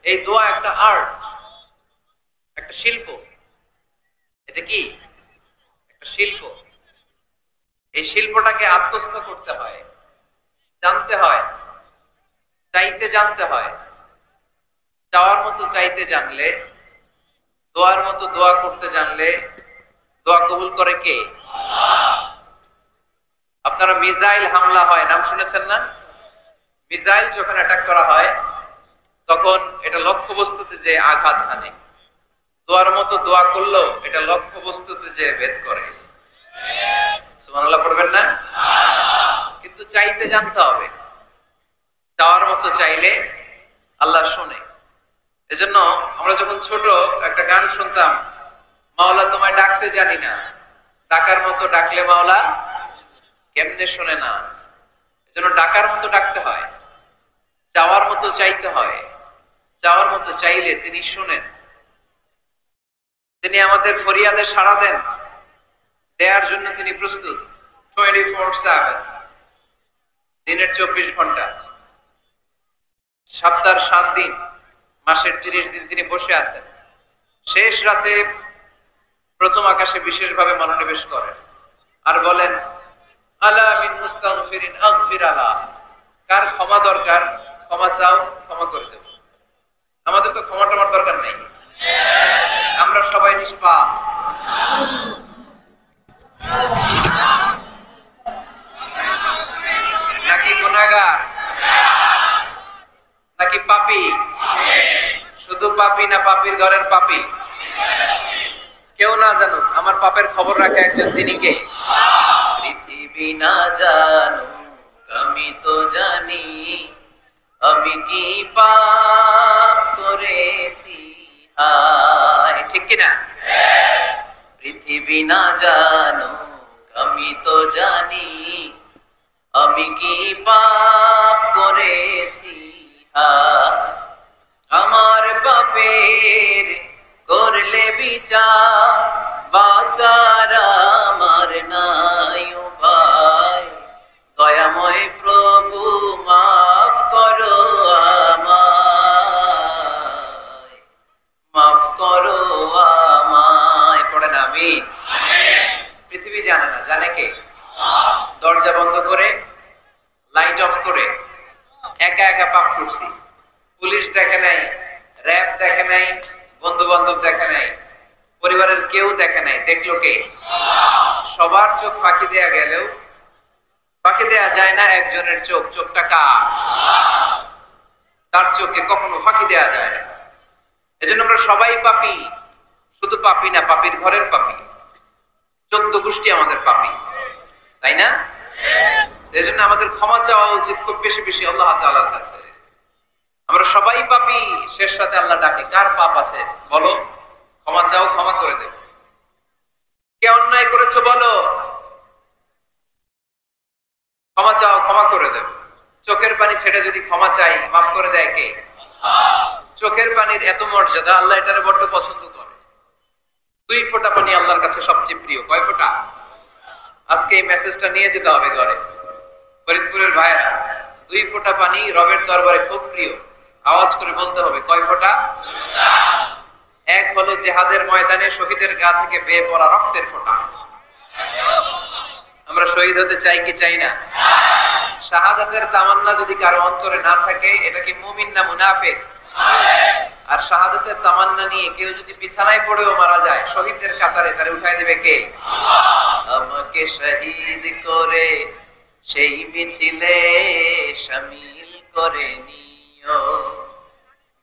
এই দোয়া একটা আর্ট, একটা শিল্প। এটা কি? একটা শিল্প। এই শিল্পটাকে আত্মস্থ করতে হয়, জানতে হয়, চাইতে জানতে হয়। চাওয়ার মতো চাইতে জানলে, দোয়ার মতো দোয়া করতে জানলে দোয়া কবুল করে কে? আপনারা মিসাইল হামলা হয় নাম শুনেছেন না? মিসাইল যখন অ্যাটাক করা হয় তখন এটা লক্ষ্যবস্তুতে যে আঘাত হানে। দোয়ার মতো দোয়া করলেও এটা লক্ষ্যবস্তুতে যে ভেদ করে। সুবহানাল্লাহ পড়বেন না? কিন্তু চাইতে জানতে হবে। চাওয়ার মতো চাইলে আল্লাহ শোনে। এজন্য আমরা যখন ছোট একটা গান শুনতাম, মাওলা তোমায় ডাকতে জানি না, ডাকার মতো ডাকলে মাওলা কেমনে শোনে না। এজন্য ডাকার মতো ডাকতে হয়, চাওয়ার মতো চাইতে হয়। চাওয়ার মতো চাইলে তিনি শোনেন, তিনি আমাদের ফরিয়াদে সাড়া দেন, দেওয়ার জন্য তিনি প্রস্তুত 24/7, দিনের 24 ঘন্টা, সপ্তাহের 7 দিন, মাসের 30 দিন তিনি বসে আছেন। শেষ রাতে প্রথম আকাশে বিশেষভাবে মনোনিবেশ করেন আর বলেন, আলা মিন মুস্তাগফিরিন আগফির আলা। কার ক্ষমা দরকার ক্ষমা চাও, ক্ষমা করে দেব। আমাদের তো ক্ষমা টমার দরকার নেই, আমরা সবাই নিষ্পাপ। নাকি গুনাহগার, নাকি পাপী? শুধু পাপী না পাপীর ঘরের পাপী? কেউ না জানুক, আমার পাপের খবর রাখে একজন, তিনি কে? পৃথিবী না জানুক আমি তো জানি, আমি কি পাপ করেছি হায়। ঠিক কিনা? পৃথিবী না জানুক আমি তো জানি, আমি কি পাপ করেছি হায়। আমার পাপের করলে বিচার, বাঁচার আমার নাই উপায়। দয়াময় প্রভু মাফ করো আমায়, মাফ করো আমায়। পড়েন আমিন। পৃথিবী জানে না, জানে কে? দরজা বন্ধ করে, লাইট অফ করে একা একা পাপ করছি। পুলিশ দেখে নাই, র্যাব দেখে নাই, বন্ধু বান্ধব দেখে নাই, পরিবারের কেউ দেখে নাই, দেখলো কে? সবার চোখ ফাঁকি দেয়া গেলেও ফাঁকি দেয়া যায় না একজনের চোখ। চোখটা কার? তার চোখকে কখনো ফাঁকি দেয়া যায় না। এজন্য আমরা সবাই পাপী। শুধু পাপী না, পাপীর ঘরের পাপী। 14 গোষ্ঠী আমাদের পাপী, তাই না? এজন্য আমাদের ক্ষমা চাওয়া উচিত খুব বেশি বেশি আল্লাহ তাআলার কাছে। আমরা সবাই পাপী, শেষ রাতে আল্লাহ ডাকে, কার পাপ আছে বলো, ক্ষমা চাও, ক্ষমা করে দেব। কে অন্যায় করেছো বলো, ক্ষমা চাও, ক্ষমা করে দেব। চোখের পানি ছেড়ে যদি ক্ষমা চাই, মাফ করে দেয় কে? চোখের পানির এত মর্যাদা, আল্লাহ এটারে বড্ড পছন্দ করে। 2 ফোঁটা পানি আল্লাহর কাছে সবচেয়ে প্রিয়। কয় ফোঁটা? আজকে এই মেসেজটা নিয়ে যেতে হবে ঘরে। ফরিদপুরের ভাইরা, 2 ফোঁটা পানি রবের দরবারে খুব প্রিয়। আওয়াজ করে বলতে হবে, কয় ফোঁটা? এক হলো জিহাদের ময়দানে শহীদের গা থেকে বেয়ে পড়া রক্তের ফোঁটা। আমরা শহীদ হতে চাই কি চাই না? শাহাদাতের তামান্না যদি কারো অন্তরে না থাকে, এটা কি মুমিন না মুনাফিক? আর শাহাদাতের তামান্না নিয়ে কেউ যদি বিছানায় পড়েও মারা যায়, শহীদদের কাতারে তারে উঠাই দিবে কে? আমাকে শহীদ করে সেই মিছিলে শামিল করে নিও,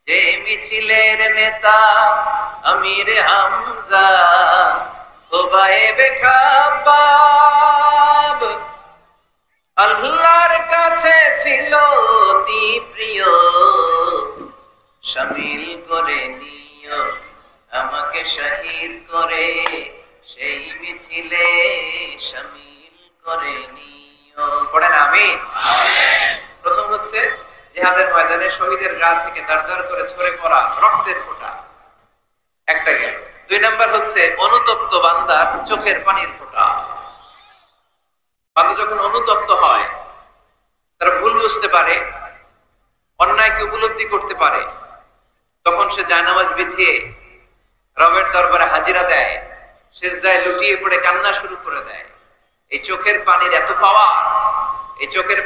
যে মিছিলের নেতা আমির হামজা, ওবায়েবে খাব্বাব। আল্লাহর কাছে ছিল অতি প্রিয়, শামিল করে নিও আমাকে শহীদ করে সেই মিছিলে শামিল করে নিও। পড়েন আমিন। প্রথম হচ্ছে জিহাদের ময়দানে শহীদের গা থেকে দাঁড় করে ঝরে পড়া রক্তের ফোঁটা, একটা গেল। 2 নাম্বার হচ্ছে অনুতপ্ত বান্দার চোখের পানির ফোঁটা। বান্দা যখন অনুতপ্ত হয়, তারা ভুল বুঝতে পারে, অন্যায়কে উপলব্ধি করতে পারে, তখন সে জায়নামাজ বিছিয়ে রবের দরবারে হাজিরা দেয়, সিজদায় লুটিয়ে পড়ে কান্না শুরু করে দেয়। এই চোখের পানির এত পাওয়া, এই চোখের